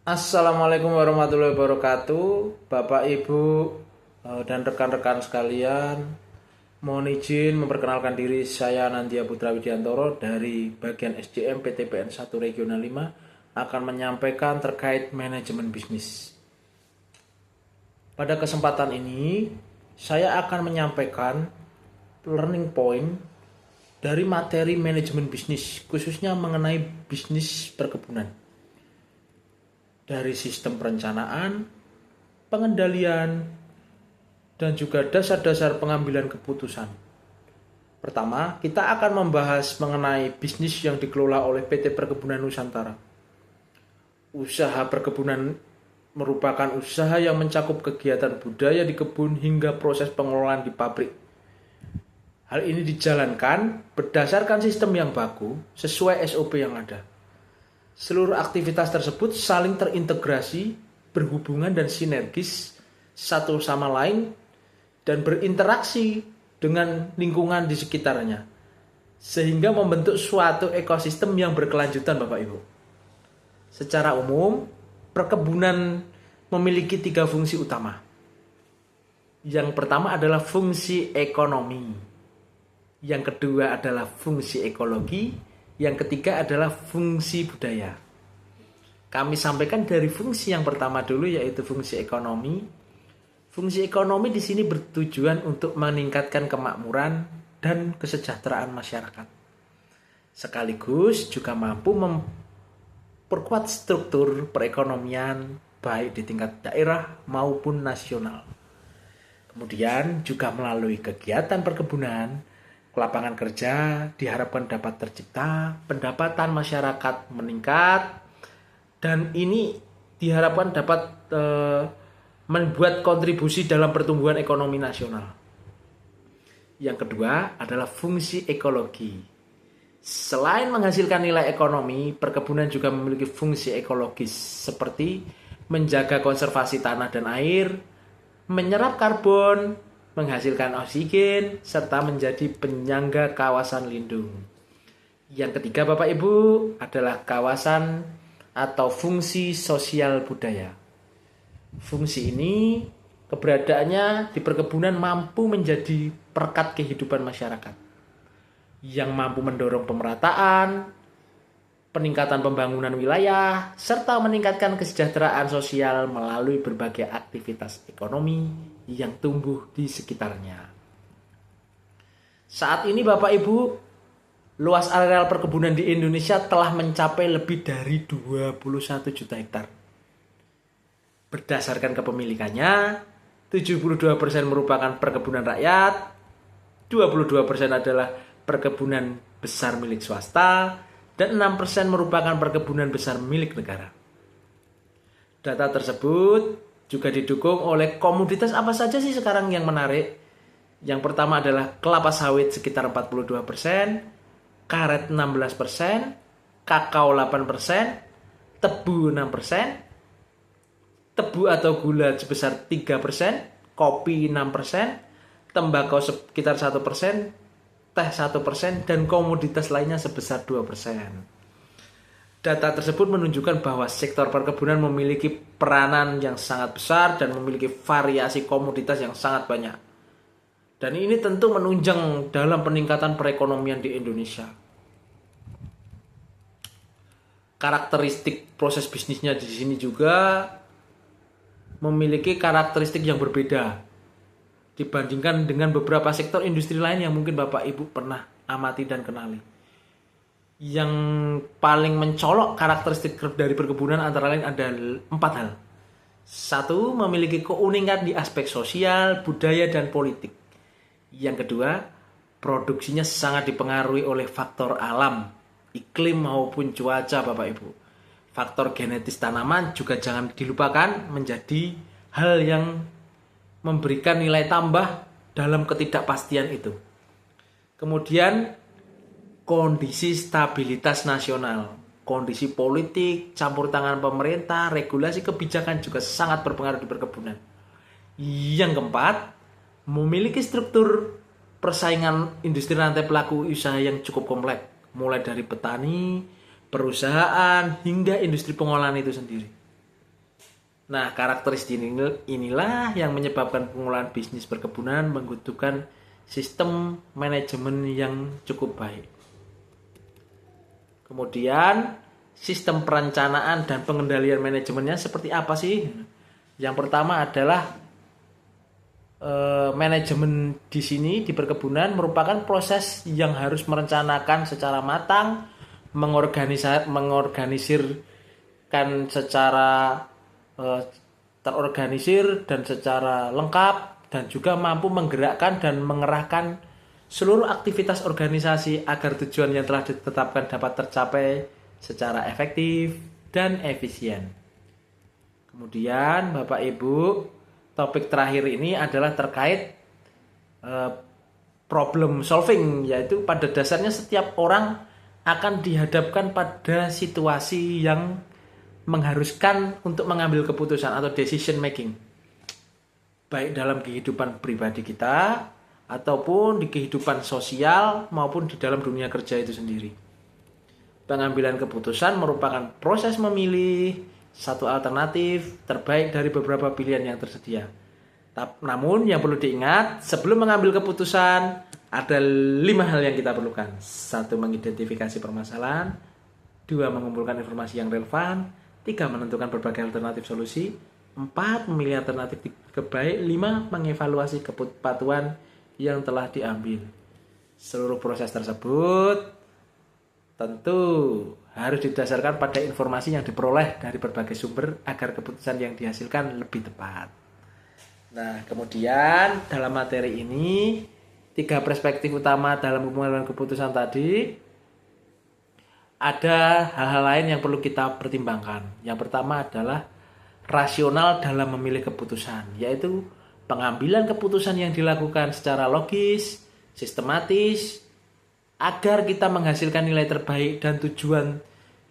Assalamualaikum warahmatullahi wabarakatuh, Bapak, Ibu, dan rekan-rekan sekalian. Mohon izin memperkenalkan diri, saya Nandya Putra Widiantoro dari bagian SDM PTPN 1 Regional 5 akan menyampaikan terkait manajemen bisnis. Pada kesempatan ini, saya akan menyampaikan learning point dari materi manajemen bisnis, khususnya mengenai bisnis perkebunan. Dari sistem perencanaan, pengendalian, dan juga dasar-dasar pengambilan keputusan. Pertama, kita akan membahas mengenai bisnis yang dikelola oleh PT Perkebunan Nusantara. Usaha perkebunan merupakan usaha yang mencakup kegiatan budaya di kebun hingga proses pengelolaan di pabrik. Hal ini dijalankan berdasarkan sistem yang baku sesuai SOP yang ada. Seluruh aktivitas tersebut saling terintegrasi, berhubungan dan sinergis satu sama lain dan berinteraksi dengan lingkungan di sekitarnya, sehingga membentuk suatu ekosistem yang berkelanjutan, Bapak Ibu. Secara umum, perkebunan memiliki 3 fungsi utama. Yang pertama adalah fungsi ekonomi, yang kedua adalah fungsi ekologi, yang ketiga adalah fungsi budaya. Kami sampaikan dari fungsi yang pertama dulu, yaitu fungsi ekonomi. Fungsi ekonomi di sini bertujuan untuk meningkatkan kemakmuran dan kesejahteraan masyarakat. Sekaligus juga mampu memperkuat struktur perekonomian baik di tingkat daerah maupun nasional. Kemudian juga melalui kegiatan perkebunan, lapangan kerja diharapkan dapat tercipta, pendapatan masyarakat meningkat, dan ini diharapkan dapat membuat kontribusi dalam pertumbuhan ekonomi nasional. Yang kedua adalah fungsi ekologi. Selain menghasilkan nilai ekonomi, perkebunan juga memiliki fungsi ekologis seperti menjaga konservasi tanah dan air, menyerap karbon, menghasilkan oksigen, serta menjadi penyangga kawasan lindung. Yang ketiga, Bapak Ibu, adalah kawasan atau fungsi sosial budaya. Fungsi ini keberadaannya di perkebunan mampu menjadi perekat kehidupan masyarakat yang mampu mendorong pemerataan, peningkatan pembangunan wilayah, serta meningkatkan kesejahteraan sosial melalui berbagai aktivitas ekonomi yang tumbuh di sekitarnya. Saat ini Bapak Ibu, luas areal perkebunan di Indonesia telah mencapai lebih dari 21 juta hektar. Berdasarkan kepemilikannya, 72% merupakan perkebunan rakyat, 22% adalah perkebunan besar milik swasta, dan 6% merupakan perkebunan besar milik negara. Data tersebut juga didukung oleh komoditas apa saja sih sekarang yang menarik. Yang pertama adalah kelapa sawit sekitar 42%, karet 16%, kakao 8%, tebu 6%, tebu atau gula sebesar 3%, kopi 6%, tembakau sekitar 1%, teh 1%, dan komoditas lainnya sebesar 2%. Data tersebut menunjukkan bahwa sektor perkebunan memiliki peranan yang sangat besar dan memiliki variasi komoditas yang sangat banyak. Dan ini tentu menunjang dalam peningkatan perekonomian di Indonesia. Karakteristik proses bisnisnya di sini juga memiliki karakteristik yang berbeda dibandingkan dengan beberapa sektor industri lain yang mungkin Bapak Ibu pernah amati dan kenali. Yang paling mencolok karakteristik dari perkebunan antara lain ada 4 hal. 1, memiliki keunikan di aspek sosial, budaya, dan politik. Yang kedua, produksinya sangat dipengaruhi oleh faktor alam, iklim maupun cuaca, Bapak Ibu. Faktor genetis tanaman juga jangan dilupakan menjadi hal yang memberikan nilai tambah dalam ketidakpastian itu. Kemudian kondisi stabilitas nasional, kondisi politik, campur tangan pemerintah, regulasi kebijakan juga sangat berpengaruh di perkebunan. Yang keempat, memiliki struktur persaingan industri rantai pelaku usaha yang cukup kompleks, mulai dari petani, perusahaan, hingga industri pengolahan itu sendiri. Nah, karakteristik inilah yang menyebabkan pengelolaan bisnis perkebunan membutuhkan sistem manajemen yang cukup baik. Kemudian, sistem perencanaan dan pengendalian manajemennya seperti apa sih? Yang pertama adalah manajemen di sini di perkebunan merupakan proses yang harus merencanakan secara matang, mengorganisirkan secara terorganisir dan secara lengkap, dan juga mampu menggerakkan dan mengerahkan seluruh aktivitas organisasi agar tujuan yang telah ditetapkan dapat tercapai secara efektif dan efisien. Kemudian Bapak Ibu, topik terakhir ini adalah terkait problem solving, yaitu pada dasarnya setiap orang akan dihadapkan pada situasi yang mengharuskan untuk mengambil keputusan atau decision making, baik dalam kehidupan pribadi kita ataupun di kehidupan sosial maupun di dalam dunia kerja itu sendiri. Pengambilan keputusan merupakan proses memilih satu alternatif terbaik dari beberapa pilihan yang tersedia. Namun yang perlu diingat, sebelum mengambil keputusan ada 5 hal yang kita perlukan. 1. Mengidentifikasi permasalahan. 2. Mengumpulkan informasi yang relevan. 3. Menentukan berbagai alternatif solusi. 4. Memilih alternatif terbaik. 5. Mengevaluasi kepatuhan yang telah diambil. Seluruh proses tersebut tentu harus didasarkan pada informasi yang diperoleh dari berbagai sumber agar keputusan yang dihasilkan lebih tepat. Nah, kemudian dalam materi ini 3 perspektif utama dalam pengambilan keputusan tadi, ada hal-hal lain yang perlu kita pertimbangkan. Yang pertama adalah rasional dalam memilih keputusan, yaitu pengambilan keputusan yang dilakukan secara logis, sistematis, agar kita menghasilkan nilai terbaik dan tujuan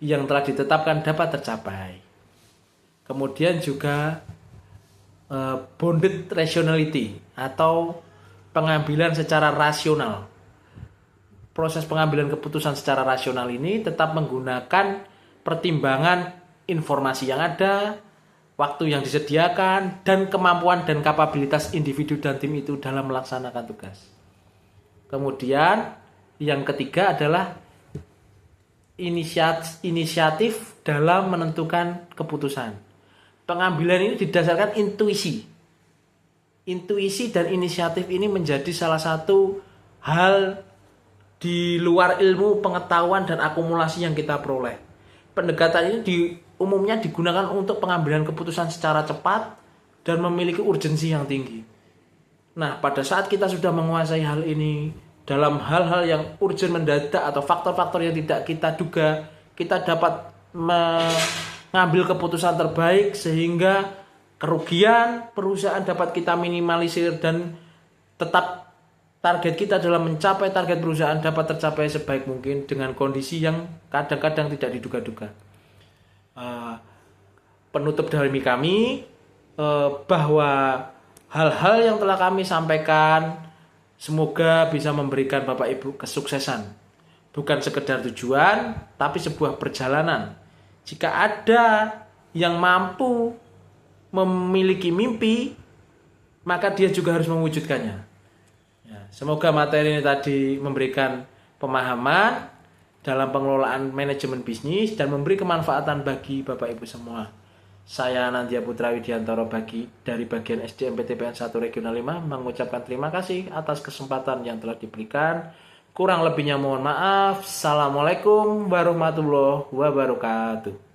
yang telah ditetapkan dapat tercapai. Kemudian juga bounded rationality atau pengambilan secara rasional. Proses pengambilan keputusan secara rasional ini tetap menggunakan pertimbangan informasi yang ada, waktu yang disediakan, dan kemampuan dan kapabilitas individu dan tim itu dalam melaksanakan tugas. Kemudian yang ketiga adalah inisiatif dalam menentukan keputusan. Pengambilan ini didasarkan intuisi. Intuisi dan inisiatif ini menjadi salah satu hal di luar ilmu, pengetahuan, dan akumulasi yang kita peroleh. Pendekatan ini umumnya digunakan untuk pengambilan keputusan secara cepat dan memiliki urgensi yang tinggi. Nah, pada saat kita sudah menguasai hal ini, dalam hal-hal yang urgent mendadak atau faktor-faktor yang tidak kita duga, kita dapat mengambil keputusan terbaik sehingga kerugian perusahaan dapat kita minimalisir dan tetap target kita dalam mencapai target perusahaan dapat tercapai sebaik mungkin dengan kondisi yang kadang-kadang tidak diduga-duga. Penutup dari kami bahwa hal-hal yang telah kami sampaikan semoga bisa memberikan Bapak Ibu kesuksesan. Bukan sekedar tujuan, tapi sebuah perjalanan. Jika ada yang mampu memiliki mimpi, maka dia juga harus mewujudkannya. Ya, semoga materi ini tadi memberikan pemahaman dalam pengelolaan manajemen bisnis dan memberi kemanfaatan bagi Bapak Ibu semua. Saya Nandya Putra Widiantoro dari bagian SDM PTPN 1 Regional 5 mengucapkan terima kasih atas kesempatan yang telah diberikan. Kurang lebihnya mohon maaf. Assalamualaikum warahmatullahi wabarakatuh.